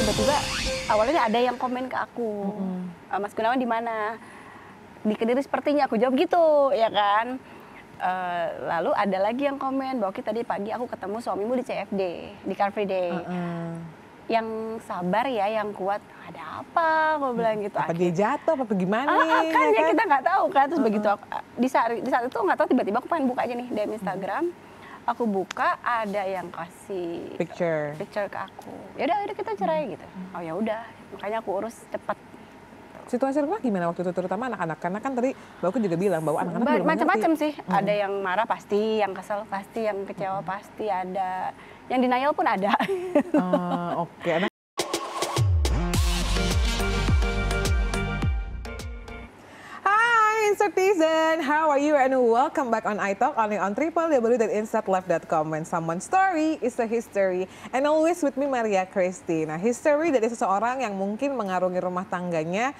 tiba-tiba awalnya ada yang komen ke aku, Mas Gunawan di mana? Di Kediri sepertinya, aku jawab gitu, ya kan. Lalu ada lagi yang komen bahwa tadi pagi aku ketemu suamimu di CFD, di Car Free Day. Yang sabar ya, yang kuat. Ada apa? Aku bilang gitu. Apa dia jatuh? Apa gimana nih? Kan Ya ya kita nggak tahu kan. Terus begitu aku, di saat itu nggak tahu, tiba-tiba aku pengen buka aja nih DM Instagram. Aku buka, ada yang kasih picture ke aku. Ya udah kita cerai gitu. Oh ya udah, makanya aku urus cepat. Situasi rumah gimana waktu itu, terutama anak-anak? Karena kan tadi Mbak Aku juga bilang bahwa anak-anak belum macam-macam sih. Ada yang marah pasti, yang kesel pasti, yang kecewa pasti ada. Yang denial pun ada. Oke. Hi Insertizen, how are you and welcome back on iTalk, only on www.insertlife.com. When someone's story is a history, and always with me Maria Christy. Nah, history dari seseorang yang mungkin mengarungi rumah tangganya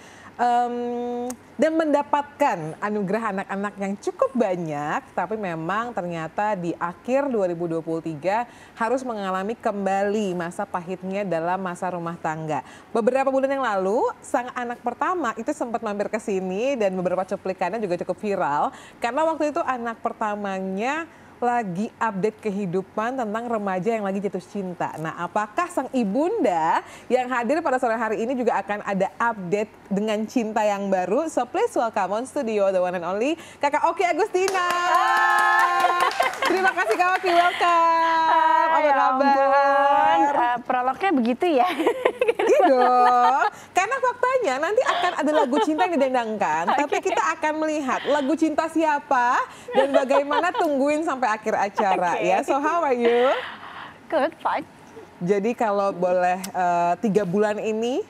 dan mendapatkan anugerah anak-anak yang cukup banyak, tapi memang ternyata di akhir 2023 harus mengalami kembali masa pahitnya dalam masa rumah tangga. Beberapa bulan yang lalu, sang anak pertama itu sempat mampir ke sini dan beberapa cuplikannya juga cukup viral karena waktu itu anak pertamanya lagi update kehidupan tentang remaja yang lagi jatuh cinta. Nah, apakah sang ibunda yang hadir pada sore hari ini juga akan ada update dengan cinta yang baru? So please welcome on studio the one and only Kakak Oki Agustina. Terima kasih Kak Oki, welcome. Apa kabar? Prolognya begitu ya. Iya dong, karena faktanya nanti akan ada lagu cinta yang didendangkan, tapi kita akan melihat lagu cinta siapa dan bagaimana, tungguin sampai akhir acara ya. So how are you? Good, fine. Jadi kalau boleh 3 bulan ini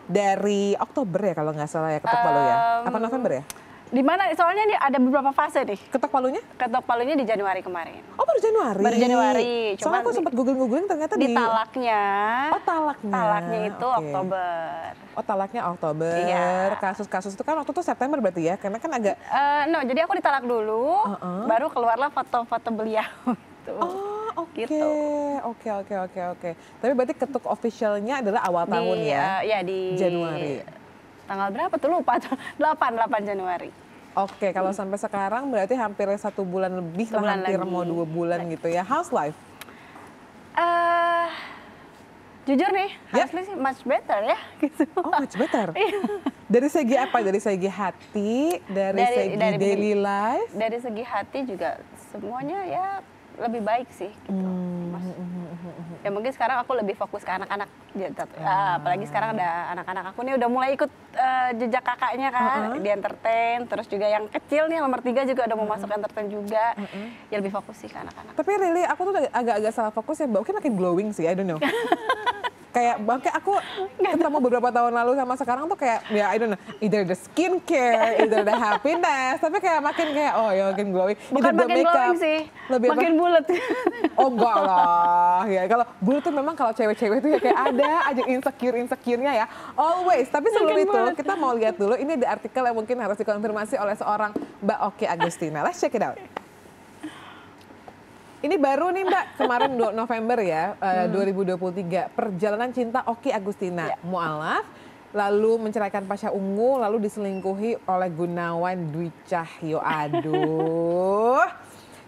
dari Oktober ya kalau nggak salah ya, ketok palu ya? Apa November ya? Di mana? Soalnya ini ada beberapa fase nih. Ketok palunya? Ketok palunya di Januari kemarin. Oh baru Januari? Baru Januari. Soalnya aku sempat googling ternyata di talaknya. Oh talaknya. Talaknya itu Oktober. Oh talaknya Oktober. Iya. Kasus-kasus itu kan waktu itu September berarti ya? Karena kan agak... No, jadi aku ditalak dulu, baru keluarlah foto-foto beliau. Gitu. Oh oke. Gitu. Oke. Tapi berarti ketuk officialnya adalah awal tahun ya? Iya di Januari. Tanggal berapa tuh lupa, 8 Januari. Oke, kalau sampai sekarang berarti hampir 1 bulan lebih lah, hampir lagi. mau 2 bulan gitu ya. How's life? Jujur nih, harusnya sih much better ya. Gitu. Oh much better? Dari segi apa? Dari segi hati, dari segi daily life? Dari segi hati juga semuanya ya lebih baik sih gitu. Ya mungkin sekarang aku lebih fokus ke anak-anak. Apalagi sekarang ada anak-anak aku nih udah mulai ikut jejak kakaknya kan, di entertain. Terus juga yang kecil nih nomor 3 juga udah mau masuk entertain juga. Ya lebih fokus sih ke anak-anak. Tapi really aku tuh agak-agak salah fokus ya, Mbak Oki makin glowing sih, I don't know. Kayak aku ketemu beberapa tahun lalu sama sekarang tuh kayak ya I don't know, either the skincare, either the happiness, tapi kayak makin kayak oh ya makin glowing. Bukan makin glowing sih, makin bulat. Oh enggak lah, ya kalau bulat tuh memang kalau cewek-cewek tuh ya kayak ada aja insecure-nya ya, always. Tapi sebelum itu kita mau lihat dulu, ini ada artikel yang mungkin harus dikonfirmasi oleh seorang Mbak Oki Agustina. Let's check it out. Ini baru nih Mbak, kemarin November ya, 2023, perjalanan cinta Oki Agustina, mualaf, lalu menceraikan Pasha Ungu, lalu diselingkuhi oleh Gunawan Dwi Cahyo. Aduh.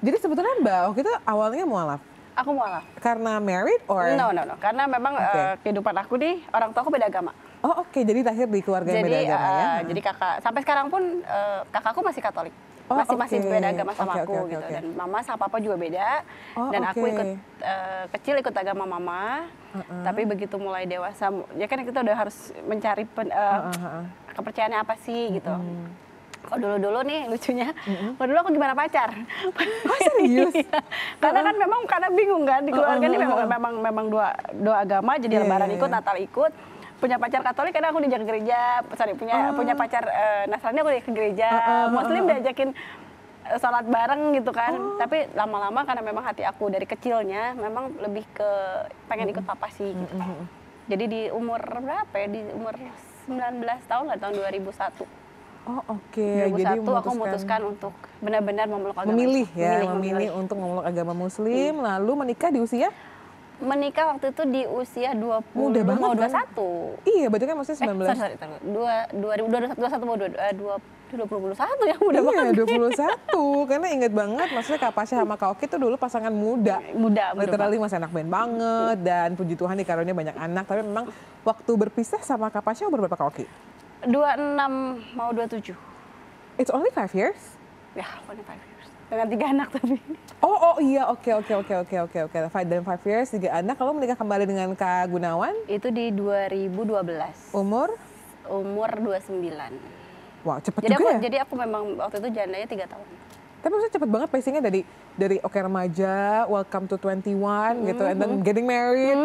Jadi sebetulnya Mbak Oki itu awalnya mualaf? Aku mualaf. Karena married or? No. Karena memang kehidupan aku nih, orang tua aku beda agama. Oh oke, jadi lahir di keluarga yang beda agama ya? Jadi kakak, sampai sekarang pun kakakku masih Katolik. Masih beda agama sama aku gitu. Dan mama sama papa juga beda. Dan aku ikut kecil ikut agama mama. Tapi begitu mulai dewasa, ya kan kita udah harus mencari kepercayaannya apa sih gitu. Kok dulu nih lucunya, dulu aku gimana pacar? Oh serius? Karena kan memang bingung kan di keluarga ini memang dua agama, jadi Lebaran ikut, Natal ikut. Punya pacar Katolik karena aku diajak ke gereja, punya pacar Nasrani aku diajak ke gereja, Muslim diajakin sholat bareng gitu kan. Tapi lama-lama karena memang hati aku dari kecilnya memang lebih ke pengen ikut papa sih gitu. Jadi di umur berapa ya? Di umur 19 tahun lah, tahun 2001. Oh oke. 2001 jadi aku memutuskan untuk benar-benar memeluk agama. Memilih untuk memeluk agama Muslim, lalu menikah di usia? Menikah waktu itu di usia 20 Muda banget mau kan? 21. Iya, berarti kan maksudnya 19. Sorry. 2021 mau 2021 ya, muda Iya, banget. 21. Karena inget banget, maksudnya Kak Pasha sama Kak Oki tuh dulu pasangan muda. Muda Literally banget. masih anak band banget, dan puji Tuhan dikaruniai banyak anak. Tapi memang waktu berpisah sama Kak Pasha umur berapa Kak Oki? 26 mau 27. It's only 5 years? Ya, only 5 years. Dengan 3 anak tapi. Oh iya, oke. 5 years, 3 anak. Lalu menikah kembali dengan Kak Gunawan? Itu di 2012. Umur 29. Wow, cepet Jadi juga ya? jadi aku memang waktu itu jandanya 3 tahun. Tapi maksudnya cepet banget pacingnya dari oke remaja, welcome to 21 gitu, and then getting married,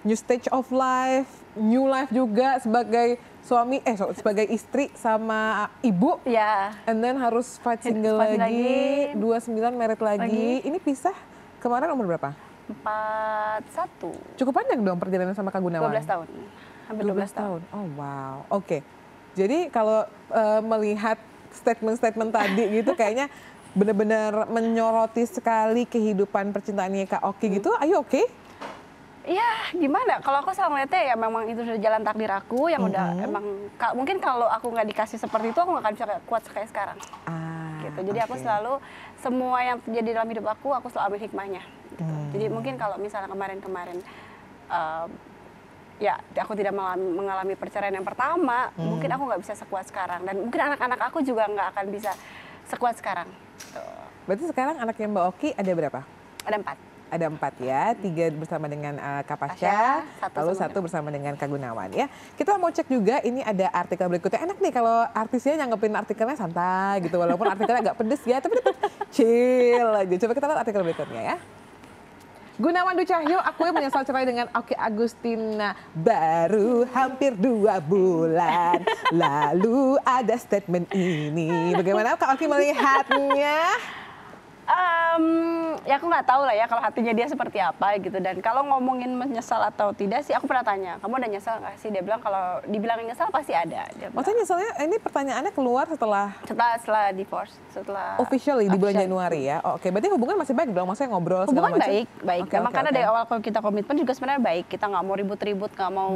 new stage of life, new life juga sebagai suami, sebagai istri sama ibu, Ya, and then harus fight single Fight lagi, lagi. 29 married lagi. Ini pisah kemarin umur berapa? 41. Cukup panjang dong perjalanan sama Kak Gunawan? 12 tahun. Hampir 12 tahun. Oh wow, oke. Jadi kalau melihat statement-statement tadi gitu kayaknya benar-benar menyoroti sekali kehidupan percintaannya Kak Oki gitu. Are you okay? Ya gimana, kalau aku selalu ngeliatnya ya memang itu sudah jalan takdir aku yang udah emang, mungkin kalau aku nggak dikasih seperti itu aku nggak akan bisa kuat kayak sekarang. Gitu. Jadi aku oke. selalu, semua yang terjadi dalam hidup aku selalu ambil hikmahnya. Gitu. Jadi mungkin kalau misalnya kemarin-kemarin ya aku tidak mengalami perceraian yang pertama, mungkin aku nggak bisa sekuat sekarang, dan mungkin anak-anak aku juga nggak akan bisa sekuat sekarang. Gitu. Berarti sekarang anaknya Mbak Oki ada berapa? Ada 4. Ada 4 ya, 3 bersama dengan Kak Pasha, Pasha, lalu satu 1 bersama dengan Kak Gunawan ya. Kita mau cek juga, ini ada artikel berikutnya. Enak nih kalau artisnya nyanggepin artikelnya santai gitu, walaupun artikelnya agak pedes ya, tapi tetap chill aja. Coba kita lihat artikel berikutnya ya. Gunawan Dwi Cahyo akui menyesal cerai dengan Oki Agustina baru hampir 2 bulan. Lalu ada statement ini. Bagaimana Kak Oki melihatnya? Ya aku nggak tahu lah ya kalau hatinya dia seperti apa gitu, dan kalau ngomongin menyesal atau tidak sih, aku pernah tanya, kamu ada nyesal nggak sih? Dia bilang kalau dibilangin nyesal pasti ada. Dia bilang. Maksudnya nyesalnya ini pertanyaannya keluar setelah Setelah divorce, setelah officially di bulan Januari ya. Oh, oke, berarti hubungan masih baik dong, maksudnya ngobrol segala hubungan macam. baik. Oke, Memang oke, karena oke. dari awal kalau kita komitmen juga sebenarnya baik, kita nggak mau ribut-ribut, nggak mau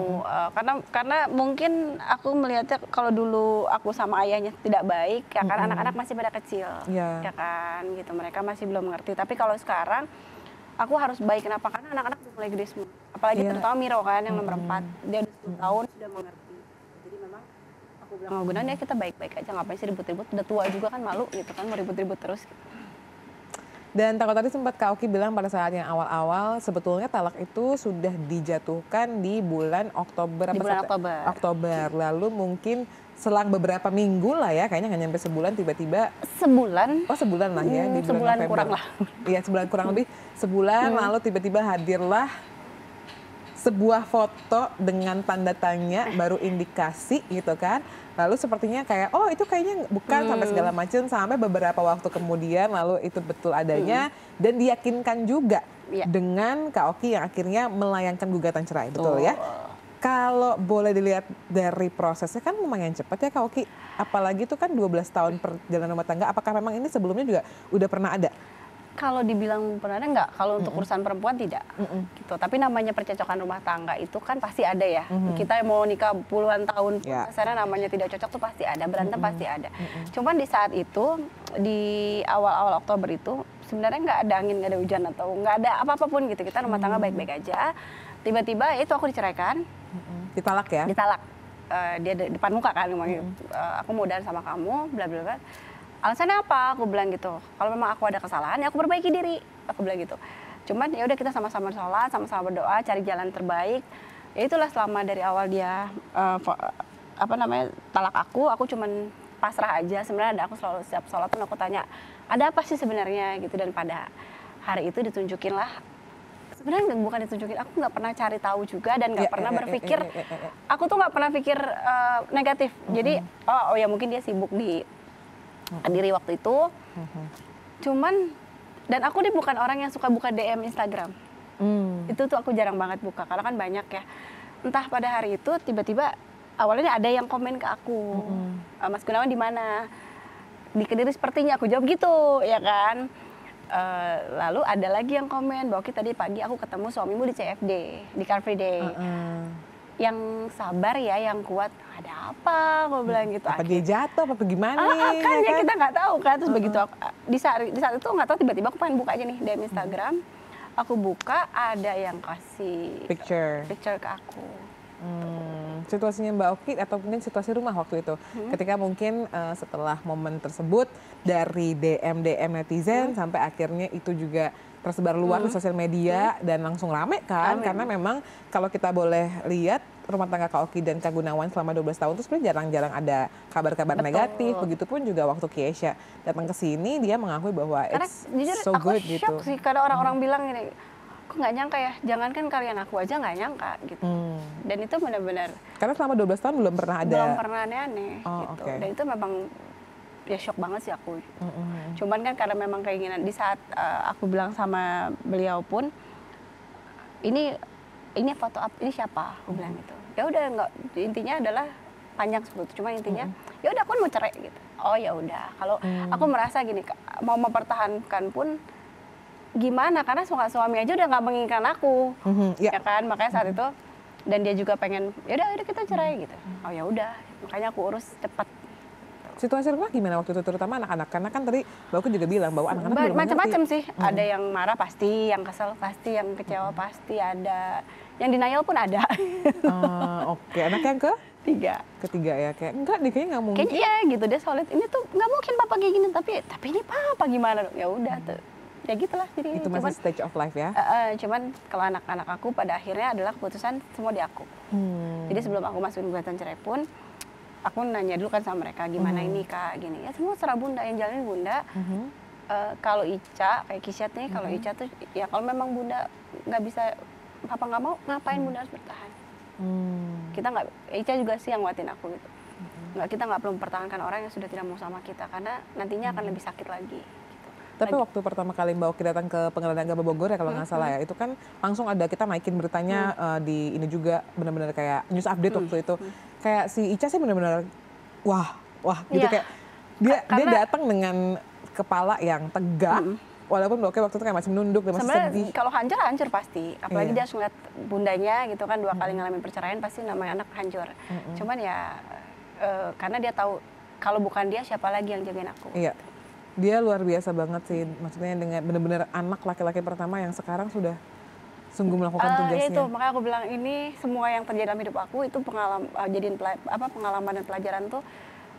karena mungkin aku melihatnya kalau dulu aku sama ayahnya tidak baik ya, karena anak-anak masih pada kecil, Iya. ya kan gitu, mereka masih belum mengerti. Tapi kalau sekarang aku harus baik, kenapa? Karena anak-anak udah mulai gede semua, apalagi Iya. terutama Miro kan yang nomor 4, dia udah 10 tahun sudah mengerti. Jadi memang aku bilang sama Gunawan, ya kita baik-baik aja, ngapain sih ribut-ribut, udah tua juga kan, malu gitu kan mau ribut-ribut terus. Dan kalau tadi sempat Kak Oki bilang pada saat yang awal-awal sebetulnya talak itu sudah dijatuhkan di bulan Oktober. Di bulan Oktober. Oktober. Lalu mungkin selang beberapa minggu lah ya, kayaknya nggak nyampe sebulan tiba-tiba. Sebulan. Oh sebulan lah ya, di bulan Sebulan November. kurang lah. Iya sebulan kurang lebih sebulan, lalu tiba-tiba hadirlah sebuah foto dengan tanda tanya, baru indikasi gitu kan. Lalu sepertinya kayak, oh itu kayaknya bukan, sampai segala macam, sampai beberapa waktu kemudian lalu itu betul adanya dan diyakinkan juga Iya. dengan Kak Oki yang akhirnya melayangkan gugatan cerai, betul ya? Kalau boleh dilihat dari prosesnya kan lumayan cepat ya Kak Oki, apalagi itu kan 12 tahun perjalanan rumah tangga, apakah memang ini sebelumnya juga udah pernah ada? Kalau dibilang pernah ada enggak, kalau untuk urusan perempuan tidak. Gitu. Tapi namanya percocokan rumah tangga itu kan pasti ada ya. Kita mau nikah puluhan tahun, Ya. karena namanya tidak cocok tuh pasti ada, berantem pasti ada. Cuman di saat itu, di awal-awal Oktober itu, sebenarnya nggak ada angin, nggak ada hujan, atau nggak ada apa-apapun gitu. Kita rumah tangga baik-baik aja. Tiba-tiba itu aku diceraikan, Ditalak ya? ditalak. Dia di depan muka kan, ngomongin, aku mau udahan sama kamu, bla bla bla. Alasannya apa? Aku bilang gitu. Kalau memang aku ada kesalahan, ya aku perbaiki diri. Aku bilang gitu. Cuman ya udah kita sama-sama sholat, sama-sama berdoa, cari jalan terbaik. Ya itulah selama dari awal dia talak aku cuman pasrah aja. Sebenarnya aku selalu setiap sholat pun aku tanya, ada apa sih sebenarnya gitu. Dan pada hari itu ditunjukin lah. Sebenarnya bukan ditunjukin, aku nggak pernah cari tahu juga dan nggak pernah berpikir. Aku tuh nggak pernah pikir negatif. Jadi oh ya mungkin dia sibuk di diri waktu itu. Cuman dan aku nih bukan orang yang suka buka DM Instagram. Itu tuh aku jarang banget buka karena kan banyak ya. Entah pada hari itu tiba-tiba awalnya ada yang komen ke aku, Mas Gunawan di mana? Di Kediri sepertinya, aku jawab gitu ya kan. Lalu ada lagi yang komen, bahwa tadi pagi aku ketemu suamimu di CFD, di Car Free Day. Yang sabar ya, yang kuat. Ada apa? Aku bilang gitu. Apa dia jatuh? Apa gimana nih? Kan ya ya kita nggak tahu kan. Terus begitu di saat itu nggak tahu, tiba-tiba aku pengen buka aja nih DM Instagram. Aku buka, ada yang kasih Picture ke aku. Situasinya Mbak Oki atau mungkin situasi rumah waktu itu, ketika mungkin setelah momen tersebut dari DM netizen sampai akhirnya itu juga tersebar luar di sosial media dan langsung rame kan, karena memang kalau kita boleh lihat rumah tangga Kak Oki dan Kak Gunawan selama 12 tahun itu sebenarnya jarang-jarang ada kabar-kabar negatif. Begitupun juga waktu Keisha datang ke sini, dia mengakui bahwa Karena it's jujur so aku good shock gitu. sih, karena orang-orang bilang gini, aku nggak nyangka ya, jangankan kalian, aku aja nggak nyangka gitu. Dan itu benar-benar Karena selama 12 tahun belum pernah ada. belum pernah aneh-aneh gitu. Okay. Dan itu memang ya shock banget sih aku. Cuman kan karena memang keinginan, di saat aku bilang sama beliau pun, ini foto ini siapa? Aku bilang gitu. Ya udah, nggak, intinya adalah panjang sebut. Cuma intinya ya udah, aku mau cerai gitu. Oh ya udah. Kalau aku merasa gini, mau mempertahankan pun gimana, karena suami aja udah nggak menginginkan aku, ya kan, makanya saat itu, dan dia juga pengen, ya udah kita cerai gitu. Oh ya udah, makanya aku urus cepat. Situasi rumah gimana waktu itu, terutama anak-anak, karena kan tadi Mbak Oki juga bilang bahwa anak-anak belum Macam-macam mengerti. sih, ada yang marah pasti, yang kesel pasti, yang kecewa pasti ada, yang denial pun ada. Oke, anak yang ketiga ya, kayak enggak deh, kayaknya nggak mungkin. Kayaknya iya gitu, dia solid, ini tuh nggak mungkin papa kayak gini, tapi ini papa gimana dong, ya udah tuh. Ya gitulah, jadi itu masih stage of life ya. Cuman kalau anak-anak aku pada akhirnya adalah keputusan semua di aku. Jadi sebelum aku masukin gugatan cerai pun, aku nanya dulu kan sama mereka, gimana ini Kak, gini. Ya semua serah bunda, yang jalanin bunda. Kalau Ica, kayak Kisyat nih, kalau Ica tuh ya kalau memang bunda nggak bisa, papa nggak mau, ngapain bunda harus bertahan. Kita nggak, Ica juga sih yang nguatin aku gitu. Kita nggak perlu mempertahankan orang yang sudah tidak mau sama kita, karena nantinya akan lebih sakit lagi. Tapi waktu pertama kali Mbak Oki datang ke Pengadilan Agama Bogor ya kalau nggak salah ya, itu kan langsung ada, kita naikin beritanya di ini juga, benar-benar kayak news update waktu itu. Kayak si Ica sih benar-benar wah gitu, kayak dia datang dengan kepala yang tegak, walaupun Mbak Oki waktu itu kayak masih menunduk dan masih sedih. Kalau hancur pasti, apalagi dia harus ngeliat bundanya gitu kan, 2 kali ngalamin perceraian, pasti namanya anak hancur. Cuman ya karena dia tahu kalau bukan dia siapa lagi yang jagain aku. Iya. Dia luar biasa banget sih, maksudnya dengan benar-benar anak laki-laki pertama yang sekarang sudah sungguh melakukan tugasnya. Itu makanya aku bilang, ini semua yang terjadi dalam hidup aku itu pengalaman dan pelajaran tuh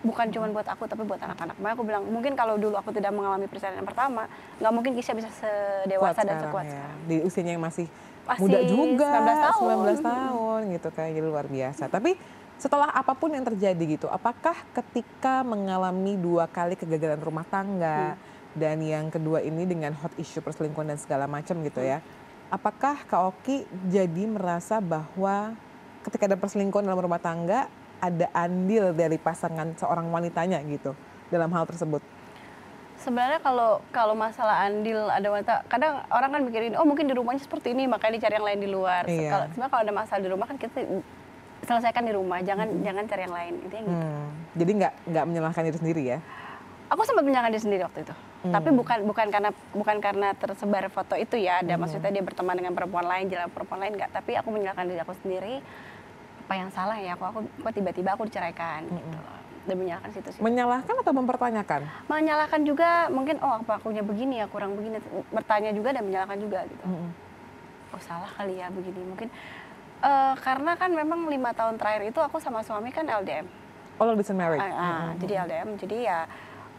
bukan cuma buat aku tapi buat anak-anak. Makanya aku bilang, mungkin kalau dulu aku tidak mengalami perceraian yang pertama, nggak mungkin Kisha bisa sedewasa dan sekuat sekarang. Di usianya yang masih muda juga, 19 tahun gitu, kayak luar biasa. Tapi setelah apapun yang terjadi gitu, apakah ketika mengalami 2 kali kegagalan rumah tangga dan yang kedua ini dengan hot issue perselingkuhan dan segala macam gitu ya, apakah Kak Oki jadi merasa bahwa ketika ada perselingkuhan dalam rumah tangga ada andil dari pasangan seorang wanitanya gitu dalam hal tersebut? Sebenarnya kalau masalah andil ada wanita, kadang orang kan mikirin, oh mungkin di rumahnya seperti ini makanya dicari yang lain di luar. Iya. Sebenarnya kalau ada masalah di rumah kan kita selesaikan di rumah, jangan cari yang lain, intinya gitu. Jadi nggak menyalahkan diri sendiri ya? Aku sempat menyalahkan diri sendiri waktu itu, tapi bukan karena tersebar foto itu ya, ada maksudnya dia berteman dengan perempuan lain, jalan perempuan lain, nggak. Tapi aku menyalahkan diri aku sendiri, apa yang salah ya, aku tiba-tiba aku diceraikan gitu. Dan menyalahkan situ sih. Menyalahkan atau mempertanyakan? Menyalahkan juga, mungkin apa akunya begini ya, kurang begini, bertanya juga dan menyalahkan juga gitu. Oh salah kali ya begini, mungkin karena kan memang 5 tahun terakhir itu aku sama suami kan LDM. Oh, long distance marriage. Jadi LDM, jadi ya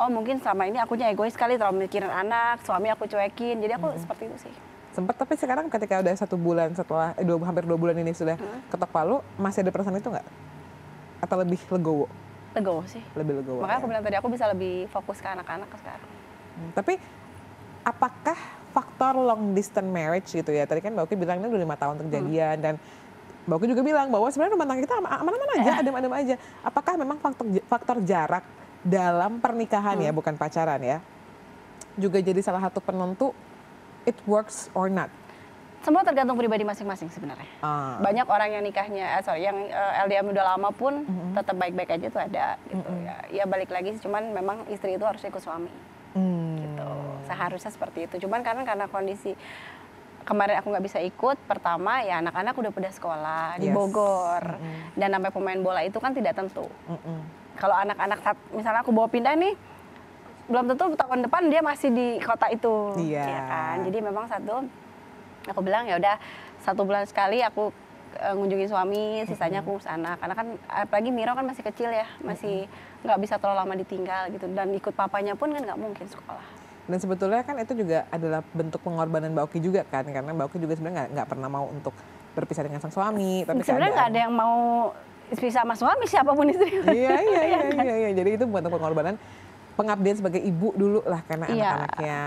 mungkin selama ini akunya egois sekali, terlalu mikirin anak, suami aku cuekin, jadi aku seperti itu sih. Sempat, tapi sekarang ketika udah 1 bulan setelah hampir 2 bulan ini sudah ketok palu, masih ada perasaan itu nggak? Atau lebih legowo? Legowo sih. Lebih legowo. Makanya aku bilang tadi aku bisa lebih fokus ke anak-anak sekarang. Tapi apakah faktor long distance marriage gitu ya? Tadi kan Mbak Oki bilang ini udah 5 tahun kejadian dan Mbak Oki juga bilang bahwa sebenarnya rumah tangga kita aman-aman aja, adem-adem aja. Apakah memang faktor jarak dalam pernikahan ya, bukan pacaran ya, juga jadi salah satu penentu it works or not? Semua tergantung pribadi masing-masing sebenarnya. Banyak orang yang nikahnya, yang LDM udah lama pun tetap baik-baik aja tuh ada gitu ya. Ya balik lagi, cuman memang istri itu harus ikut suami. Gitu. Seharusnya seperti itu. Cuman karena kondisi kemarin aku nggak bisa ikut, pertama ya anak-anak udah pada sekolah di Bogor. Dan sampai pemain bola itu kan tidak tentu. Kalau anak-anak misalnya aku bawa pindah nih, belum tentu tahun depan dia masih di kota itu. Ya kan? Jadi memang aku bilang ya udah 1 bulan sekali aku ngunjungin suami, sisanya aku urus anak. Karena kan apalagi Miro kan masih kecil ya, masih nggak bisa terlalu lama ditinggal gitu. Dan ikut papanya pun kan nggak mungkin sekolah. Dan sebetulnya kan itu juga adalah bentuk pengorbanan Mbak Oki juga kan, karena Mbak Oki juga sebenarnya nggak pernah mau untuk berpisah dengan sang suami. Tapi sebenarnya nggak ada yang mau pisah sama suami, siapapun istrinya. Iya. Jadi itu bentuk pengorbanan, pengabdian sebagai ibu dulu lah, karena anak-anaknya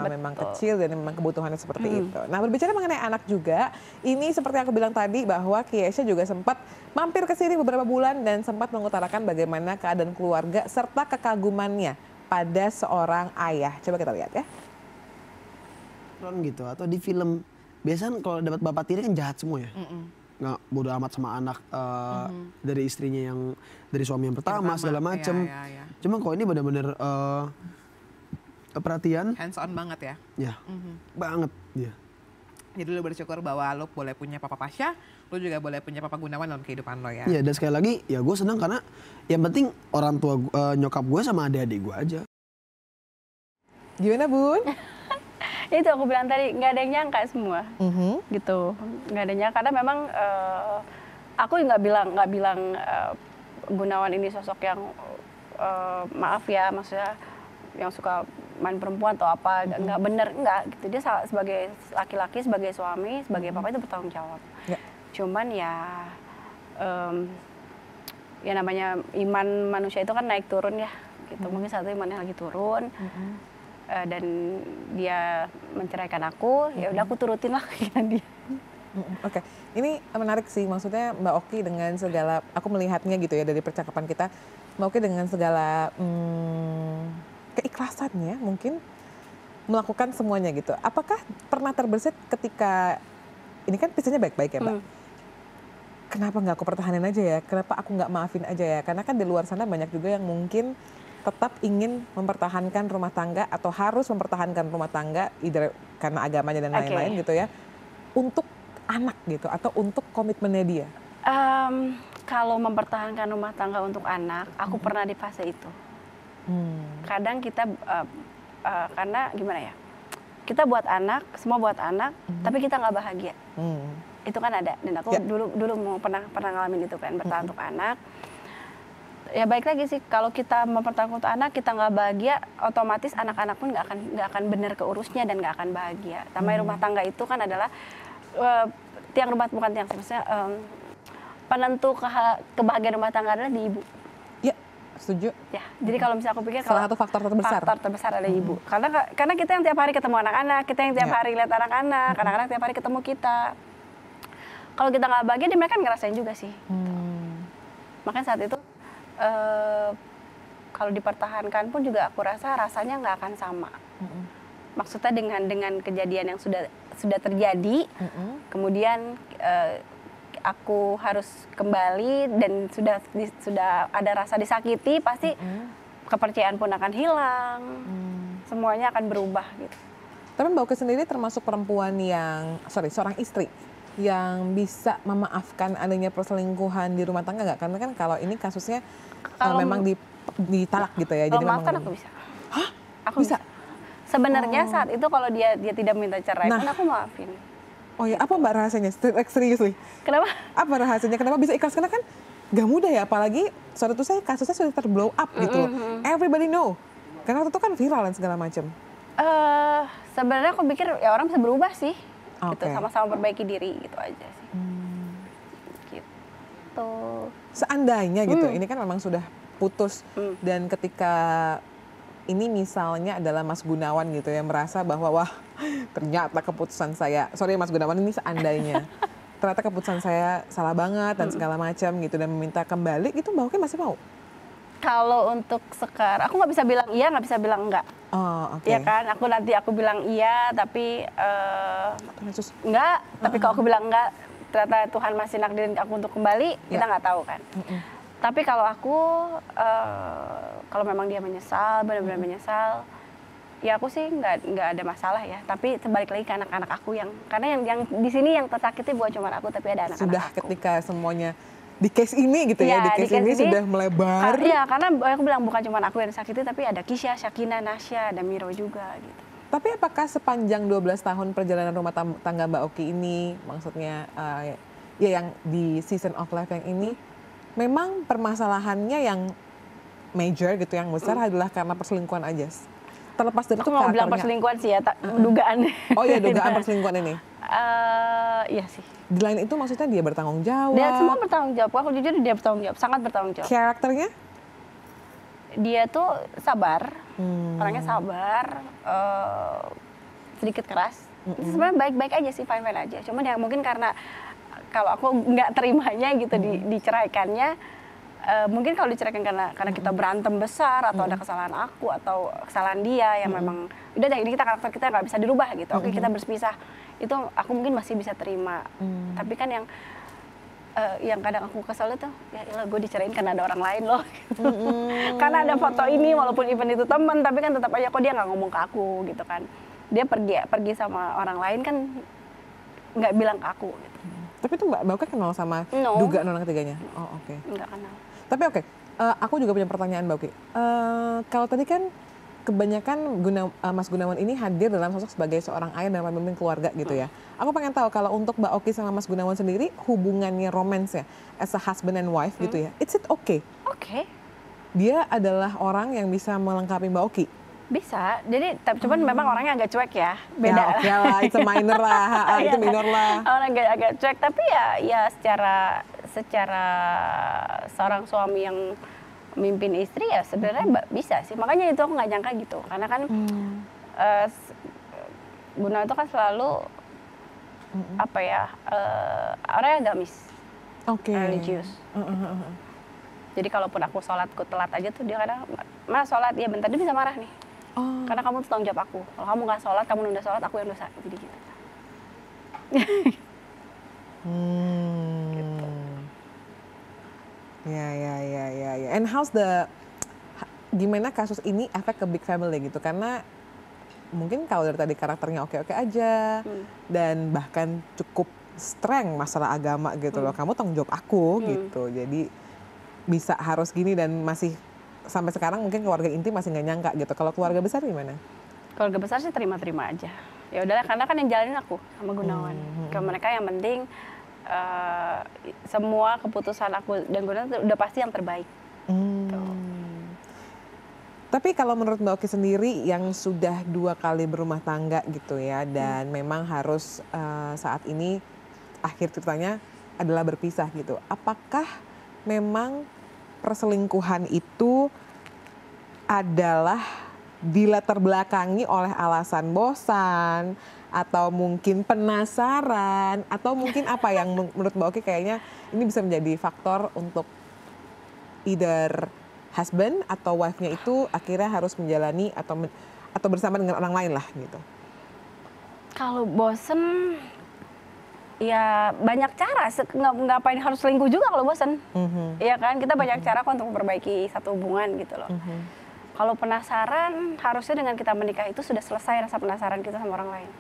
memang kecil dan memang kebutuhannya seperti itu. Nah, berbicara mengenai anak juga, ini seperti aku bilang tadi bahwa Kiesha juga sempat mampir ke sini beberapa bulan dan sempat mengutarakan bagaimana keadaan keluarga serta kekagumannya pada seorang ayah. Coba kita lihat ya. Gitu, atau di film biasanya kalau dapat bapak tiri kan jahat semua ya. Nggak bodo amat sama anak dari istrinya yang dari suami yang pertama segala macem. Cuma kok ini benar-benar perhatian. Hands on banget ya. Ya, banget dia. Jadi lu bersyukur bahwa lu boleh punya Papa Pasha, lu juga boleh punya Papa Gunawan dalam kehidupan lo ya. Iya, dan sekali lagi ya gue senang karena yang penting orang tua nyokap gue sama adik-adik gue aja. Gimana Bun? Itu aku bilang tadi, nggak ada yang nyangka semua, gitu. Nggak ada yang nyangka, karena memang aku nggak bilang Gunawan ini sosok yang maaf ya, maksudnya yang suka main perempuan atau apa, nggak bener, nggak gitu. Dia sebagai laki-laki, sebagai suami, sebagai papa itu bertanggung jawab. Cuman ya namanya iman manusia itu kan naik turun ya, gitu. Mungkin satu imannya lagi turun. Dan dia menceraikan aku, ya udah aku turutin lah keinginan dia. Oke, ini menarik sih, maksudnya Mbak Oki dengan segala, aku melihatnya gitu ya dari percakapan kita, Mbak Oki dengan segala keikhlasannya mungkin melakukan semuanya gitu. Apakah pernah terbersit ketika, ini kan pisahnya baik-baik ya Mbak, kenapa nggak aku pertahanin aja ya, kenapa aku nggak maafin aja ya, karena kan di luar sana banyak juga yang mungkin tetap ingin mempertahankan rumah tangga atau harus mempertahankan rumah tangga either karena agamanya dan lain-lain gitu ya, untuk anak gitu atau untuk komitmennya dia. Kalau mempertahankan rumah tangga untuk anak, aku pernah di fase itu. Kadang kita karena gimana ya, kita buat anak, semua buat anak, tapi kita nggak bahagia. Itu kan ada, dan aku dulu pernah ngalamin itu kan, bertahan untuk anak. Ya baik lagi sih, kalau kita mempertahankan untuk anak, kita nggak bahagia, otomatis anak-anak pun nggak akan benar keurusnya dan nggak akan bahagia. Namanya rumah tangga itu kan adalah tiang rumah, bukan tiang, maksudnya penentu kebahagiaan rumah tangga adalah di ibu. Ya, setuju. Ya, jadi kalau misalnya aku pikir salah satu faktor terbesar. Faktor terbesar adalah ibu. Karena kita yang tiap hari ketemu anak-anak, kita yang tiap hari lihat anak-anak, anak-anak tiap hari ketemu kita. Kalau kita nggak bahagia, dia mereka ngerasain juga sih. Makanya saat itu kalau dipertahankan pun juga aku rasa rasanya nggak akan sama. Maksudnya dengan kejadian yang sudah terjadi, kemudian aku harus kembali dan sudah ada rasa disakiti, pasti kepercayaan pun akan hilang, semuanya akan berubah gitu. Tapi Mbak Oki sendiri termasuk perempuan yang, seorang istri yang bisa memaafkan adanya perselingkuhan di rumah tangga nggak? Karena kan kalau ini kasusnya memang ditalak gitu ya. Kalau jadi maafkan aku bisa. Hah? Aku bisa. Sebenarnya saat itu kalau dia tidak minta cerai, kan aku maafin. Oh ya, apa Mbak rahasianya? Serius nih. Kenapa? Apa rahasianya? Kenapa bisa ikhlas? Karena kan gak mudah ya, apalagi saat itu kasusnya sudah terblow up gitu. Everybody know. Karena waktu itu kan viral dan segala macam. Sebenarnya aku pikir ya orang bisa berubah sih. Gitu, sama-sama perbaiki diri gitu aja sih. Gitu. Seandainya gitu, ini kan memang sudah putus dan ketika ini misalnya adalah Mas Gunawan gitu ya, merasa bahwa wah ternyata keputusan saya, Mas Gunawan ini seandainya ternyata keputusan saya salah banget dan segala macam gitu dan meminta kembali, gitu Mbak Oki masih mau? Kalau untuk sekarang, aku nggak bisa bilang iya, nggak bisa bilang enggak. Ya kan, aku bilang iya, tapi enggak. Tapi kalau aku bilang enggak, ternyata Tuhan masih nakdirin aku untuk kembali, kita nggak tahu kan. Tapi kalau aku, kalau memang dia menyesal, benar-benar menyesal, Ya aku sih nggak ada masalah ya. Tapi balik lagi ke anak-anak aku karena yang di sini yang tersakiti bukan cuma aku tapi ada anak-anak Sudah aku. ketika semuanya di case ini gitu ya, Iya, di case ini sudah melebar. Iya, karena aku bilang bukan cuma aku yang disakiti tapi ada Kisha, Shakina, Nasya, ada Miro juga gitu. Tapi apakah sepanjang 12 tahun perjalanan rumah tangga Mbak Oki ini, maksudnya ya yang di season of life yang ini, memang permasalahannya yang major gitu, yang besar adalah karena perselingkuhan aja? Terlepas dari Aku itu nggak bilang karakternya. perselingkuhan sih ya, dugaan. Oh iya, dugaan perselingkuhan ini. Iya sih. Di lain itu maksudnya dia bertanggung jawab. Dia semua bertanggung jawab. Aku jujur dia bertanggung jawab, sangat bertanggung jawab. Karakternya? Dia tuh sabar, orangnya sabar, sedikit keras. Sebenarnya baik-baik aja sih, fine-fine aja. Cuman ya mungkin karena kalau aku nggak terimanya gitu diceraikannya, mungkin kalau diceraikan karena kita berantem besar atau ada kesalahan aku atau kesalahan dia yang memang udah deh ini karakter kita nggak bisa dirubah gitu. Oke, kita berpisah. Itu aku mungkin masih bisa terima. Tapi kan yang kadang aku kesel itu ya elah gue dicerain karena ada orang lain loh gitu. Karena ada foto ini walaupun event itu teman tapi kan tetap aja kok dia nggak ngomong ke aku gitu kan. Dia pergi sama orang lain kan nggak bilang ke aku gitu. Tapi itu Mbak Oki kenal sama dugaan orang ketiganya? Oh oke. Nggak kenal. Tapi oke, aku juga punya pertanyaan Mbak Oki. Kalau tadi kan kebanyakan Mas Gunawan ini hadir dalam sosok sebagai seorang ayah dan pemimpin keluarga gitu ya. Aku pengen tahu kalau untuk Mbak Oki sama Mas Gunawan sendiri hubungannya romansnya as a husband and wife gitu ya. Is it okay? Oke. Dia adalah orang yang bisa melengkapi Mbak Oki. Bisa. Jadi cuman memang orangnya agak cuek ya. Beda. Ya, lah, itu minor lah, itu minor lah. Orang agak cuek tapi ya secara seorang suami yang memimpin istri ya sebenarnya bisa sih. Makanya itu aku nggak nyangka gitu. Karena kan Gunawan itu kan selalu orangnya agamis, religius. Jadi kalaupun aku sholatku telat aja tuh dia kadang, mas sholat ya bentar, dia bisa marah nih. Karena kamu tuh tanggung jawab aku. Kalau kamu nggak sholat, kamu nunda sholat, aku yang dosa. Jadi gitu. Gitu. Ya. And gimana kasus ini efek ke big family gitu? Karena mungkin kalau dari tadi karakternya oke-oke aja dan bahkan cukup strength masalah agama gitu loh. Kamu tanggung jawab aku gitu. Jadi bisa harus gini dan masih sampai sekarang mungkin keluarga inti masih nggak nyangka gitu. Kalau keluarga besar gimana? Keluarga besar sih terima-terima aja. Ya udahlah karena kan yang jalanin aku sama Gunawan. Ke mereka yang penting semua keputusan aku dan Gunawan udah pasti yang terbaik. Gitu. Tapi kalau menurut Mbak Oki sendiri yang sudah 2 kali berumah tangga gitu ya dan memang harus saat ini akhir ceritanya adalah berpisah gitu. Apakah memang perselingkuhan itu adalah dilatar belakangi oleh alasan bosan atau mungkin penasaran atau mungkin apa yang menurut Mbak Oki kayaknya ini bisa menjadi faktor untuk either husband atau wife-nya itu akhirnya harus menjalani atau bersama dengan orang lain lah gitu. Kalau bosen ya banyak cara, ngapain harus selingkuh juga kalau bosen. Iya kan, kita banyak cara kok untuk memperbaiki satu hubungan gitu loh. Kalau penasaran, harusnya dengan kita menikah itu sudah selesai rasa penasaran kita sama orang lain.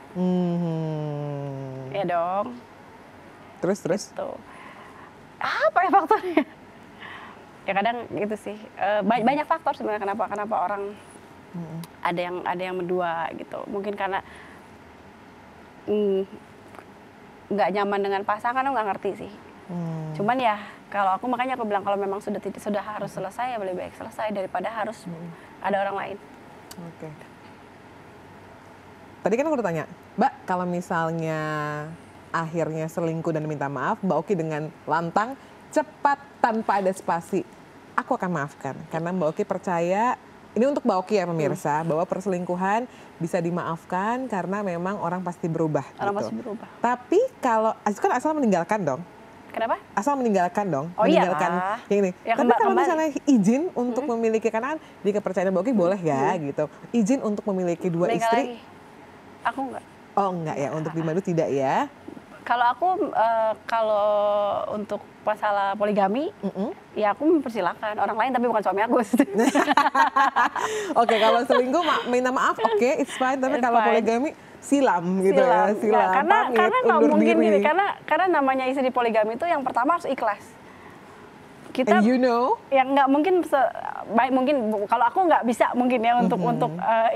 Ya dong. Terus? Gitu. Apa ya faktornya? Ya kadang gitu sih. Banyak faktor sebenarnya kenapa orang ada yang berdua gitu. Mungkin karena nggak nyaman dengan pasangan, aku nggak ngerti sih. Cuman ya kalau aku makanya aku bilang kalau memang sudah harus selesai ya lebih baik selesai daripada harus ada orang lain. Oke. Tadi kan aku udah tanya, Mbak kalau misalnya akhirnya selingkuh dan minta maaf, Mbak Oki dengan lantang, cepat tanpa ada spasi, aku akan maafkan. Karena Mbak Oki percaya, ini untuk Mbak Oki ya pemirsa, bahwa perselingkuhan bisa dimaafkan karena memang orang pasti berubah. Orang gitu. pasti berubah. Tapi kalau, kan asal meninggalkan dong. Kenapa? Asal meninggalkan dong. Oh meninggalkan iya. Yang ini. Ya, tapi kalau misalnya izin untuk memiliki, karena di kepercayaan Mbak Oki boleh ya gitu. Izin untuk memiliki 2 istri. Lagi. Aku enggak. Oh enggak ya, untuk di Madu tidak ya. Kalau aku kalau untuk masalah poligami, ya aku mempersilahkan orang lain tapi bukan suami aku. Oke, kalau selingkuh minta maaf, oke, it's fine. Tapi kalau poligami silam gitu ya, silam. Karena nggak undur mungkin diri. gini, karena namanya istri poligami itu yang pertama harus ikhlas. Kita And you know, yang nggak mungkin baik mungkin kalau aku nggak bisa mungkin ya untuk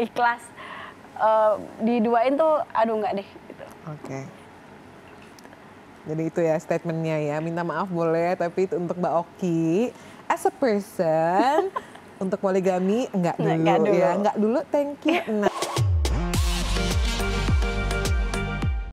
ikhlas diduain tuh, aduh nggak deh. Gitu. Oke. Jadi itu ya statementnya ya, minta maaf boleh, tapi itu untuk Mbak Oki as a person untuk poligami enggak dulu ya, enggak dulu, thank you.